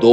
2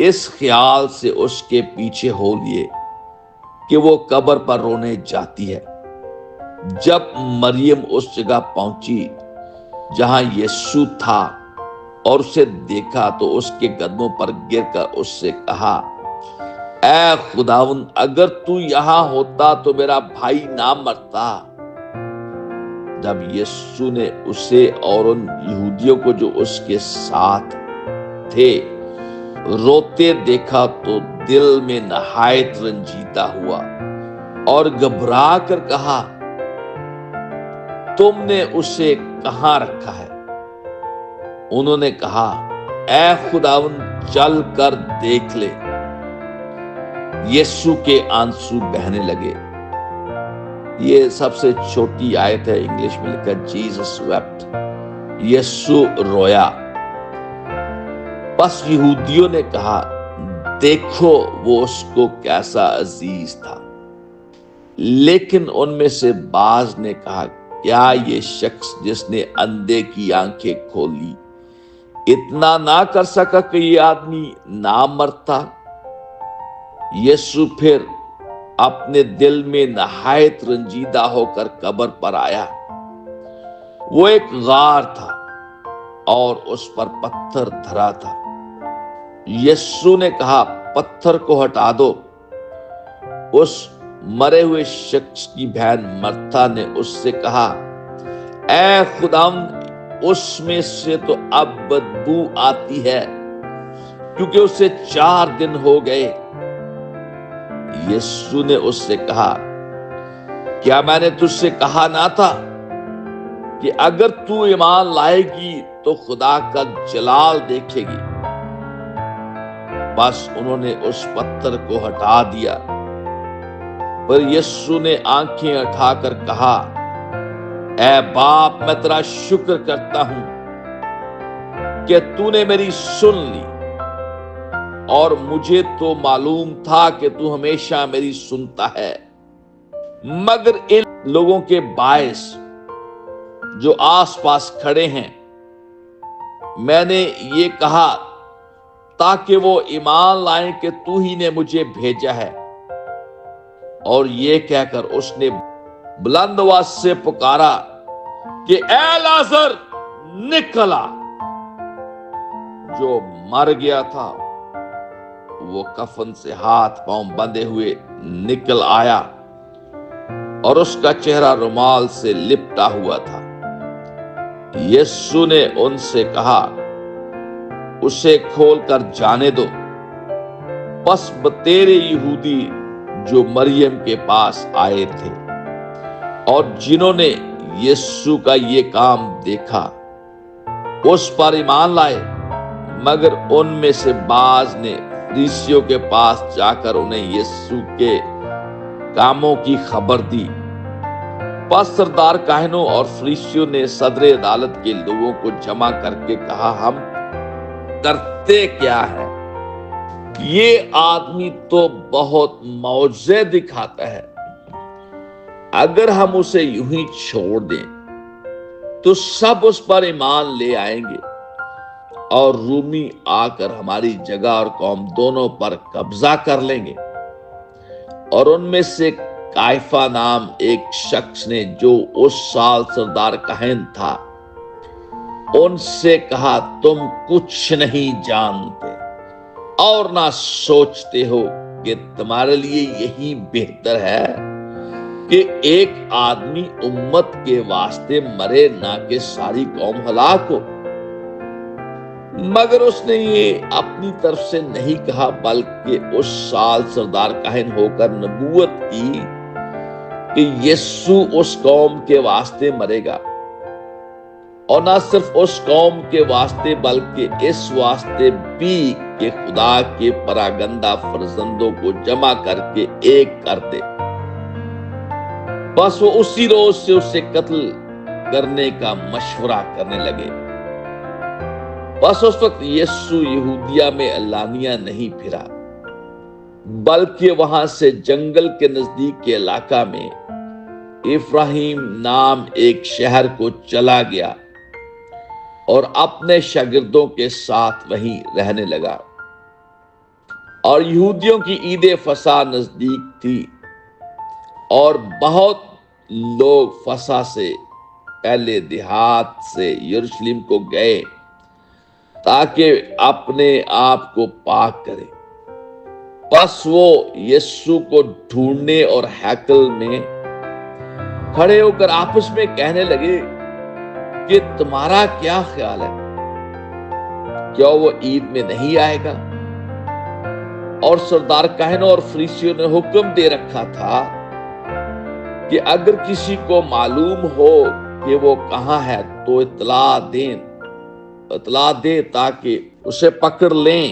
اس خیال سے اس کے پیچھے ہو لیے کہ وہ قبر پر رونے جاتی ہے۔ جب مریم اس جگہ پہنچی جہاں یسوع تھا اور اسے دیکھا تو اس کے قدموں پر گر کر اس سے کہا، اے خداوند، اگر تو یہاں ہوتا تو میرا بھائی نہ مرتا۔ جب یسوع نے اسے اور ان یہودیوں کو جو اس کے ساتھ تھے روتے دیکھا تو دل میں نہایت رنجیدہ ہوا اور گھبرا کر کہا، تم نے اسے کہاں رکھا ہے؟ انہوں نے کہا، اے خداوند، چل کر دیکھ لے۔ یسوع کے آنسو بہنے لگے۔ یہ سب سے چھوٹی آیت ہے، انگلش میں لکھا جیسس ویپٹ، یسوع رویا۔ پس یہودیوں نے کہا، دیکھو وہ اس کو کیسا عزیز تھا۔ لیکن ان میں سے بعض نے کہا، کیا یہ شخص جس نے اندھے کی آنکھیں کھولی اتنا نہ کر سکا کہ یہ آدمی نہ مرتا؟ یسوع پھر اپنے دل میں نہایت رنجیدہ ہو کر قبر پر آیا۔ وہ ایک غار تھا اور اس پر پتھر دھرا تھا۔ یسوع نے کہا، پتھر کو ہٹا دو۔ اس مرے ہوئے شخص کی بہن مرتا نے اس سے کہا، اے خداوند، اس میں سے تو اب بدبو آتی ہے، کیونکہ اسے 4 دن ہو گئے۔ یسوع نے اس سے کہا، کیا میں نے تجھ سے کہا نہ تھا کہ اگر تو ایمان لائے گی تو خدا کا جلال دیکھے گی؟ بس انہوں نے اس پتھر کو ہٹا دیا۔ پر یسوع نے آنکھیں اٹھا کر کہا، اے باپ، میں تیرا شکر کرتا ہوں کہ تو نے میری سن لی، اور مجھے تو معلوم تھا کہ تو ہمیشہ میری سنتا ہے، مگر ان لوگوں کے باعث جو آس پاس کھڑے ہیں میں نے یہ کہا تاکہ وہ ایمان لائیں کہ تو ہی نے مجھے بھیجا ہے۔ اور یہ کہہ کر اس نے بلند آواز سے پکارا کہ اے لازر، نکل آ۔ جو مر گیا تھا وہ کفن سے ہاتھ پاؤں بندھے ہوئے نکل آیا، اور اس کا چہرہ رومال سے لپٹا ہوا تھا۔ یسوع نے ان سے کہا، اسے کھول کر جانے دو۔ پس بتیرے یہودی جو مریم کے پاس آئے تھے اور جنہوں نے یسوع کا یہ کام دیکھا اس پر ایمان لائے، مگر ان میں سے بعض نے فریسیوں کے پاس جا کر انہیں یسوع کے کاموں کی خبر دی۔ پس سردار کاہنوں اور فریسیوں نے صدر عدالت کے لوگوں کو جمع کر کے کہا، ہم کرتے کیا ہے؟ یہ آدمی تو بہت معجزے دکھاتا ہے۔ اگر ہم اسے یوں ہی چھوڑ دیں تو سب اس پر ایمان لے آئیں گے، اور رومی آ کر ہماری جگہ اور قوم دونوں پر قبضہ کر لیں گے۔ اور ان میں سے قیافہ نام ایک شخص نے، جو اس سال سردار کاہن تھا، ان سے کہا، تم کچھ نہیں جانتے اور نہ سوچتے ہو کہ تمہارے لیے یہی بہتر ہے کہ ایک آدمی امت کے واسطے مرے، نہ کہ ساری قوم ہلاک ہو۔ مگر اس نے یہ اپنی طرف سے نہیں کہا، بلکہ اس سال سردار کاہن ہو کر نبوت کی کہ یسوع اس قوم کے واسطے مرے گا، اور نہ صرف اس قوم کے واسطے بلکہ اس واسطے بھی کہ خدا کے پراگندہ فرزندوں کو جمع کر کے ایک کر دے۔ بس وہ اسی روز سے اسے قتل کرنے کا مشورہ کرنے لگے۔ بس اس وقت یسوع یہودیہ میں علانیہ نہیں پھرا، بلکہ وہاں سے جنگل کے نزدیک کے علاقہ میں افراہیم نام ایک شہر کو چلا گیا اور اپنے شاگردوں کے ساتھ وہیں رہنے لگا۔ اور یہودیوں کی عید فصح نزدیک تھی، اور بہت لوگ فصح سے پہلے دیہات سے یروشلم کو گئے تاکہ اپنے آپ کو پاک کرے۔ پس وہ یسوع کو ڈھونڈنے اور ہیکل میں کھڑے ہو کر آپس میں کہنے لگے کہ تمہارا کیا خیال ہے، کیا وہ عید میں نہیں آئے گا؟ اور سردار کاہنوں اور فریسیوں نے حکم دے رکھا تھا کہ اگر کسی کو معلوم ہو کہ وہ کہاں ہے تو اطلاع دے تاکہ اسے پکڑ لیں۔